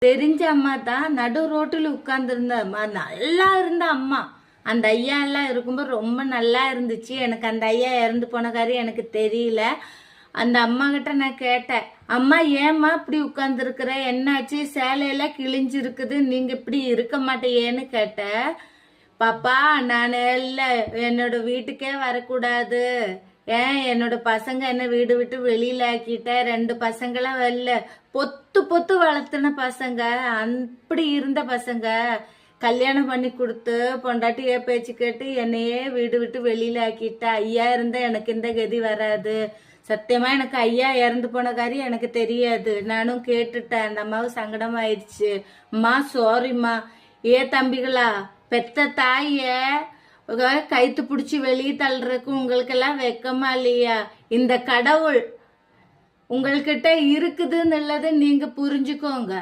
தெரிஞ்ச அம்மா தான் நடு ரோட்டில் உட்கார்ந்துருந்த அம்மா, நல்லா இருந்த அம்மா. அந்த ஐயா எல்லாம் இருக்கும்போது ரொம்ப நல்லா இருந்துச்சு. எனக்கு அந்த ஐயா இறந்து போன காரியம் எனக்கு தெரியல. அந்த அம்மா கிட்ட நான் கேட்டேன், அம்மா ஏம்மா இப்படி உட்கார்ந்துருக்குற, என்னாச்சு, சேலையெல்லாம் கிழிஞ்சிருக்குது, நீங்க இப்படி இருக்க மாட்டேன்னு கேட்டேன். பாப்பா நான் இல்லை, என்னோட வீட்டுக்கே வரக்கூடாது, என்னோட பசங்க என்ன வீடு விட்டு வெளியில ஆக்கிட்ட, 2 பசங்களாம் வரல, பொத்து பொத்து வளர்த்துன பசங்க, அப்படி இருந்த பசங்க, கல்யாணம் பண்ணி கொடுத்து பொண்டாட்டியே பேச்சு கேட்டு என்னையே வீடு விட்டு வெளியில ஆக்கிட்ட. ஐயா இருந்தா எனக்கு இந்த கதி வராது. சத்தியமா எனக்கு ஐயா இறந்து போன காரியம் எனக்கு தெரியாது. நானும் கேட்டுட்டேன். அந்த அம்மாவுக்கு சங்கடம் ஆயிடுச்சு. அம்மா சாரிம்மா. தம்பிகளா, பெத்த தாய கைத்து பிடிச்சி வெளியே தள்ளுறதுக்கு உங்களுக்கெல்லாம் வெக்கமா இல்லையா? இந்த கடவுள் உங்கள்கிட்ட இருக்குதுன்னு நீங்க புரிஞ்சுக்கோங்க.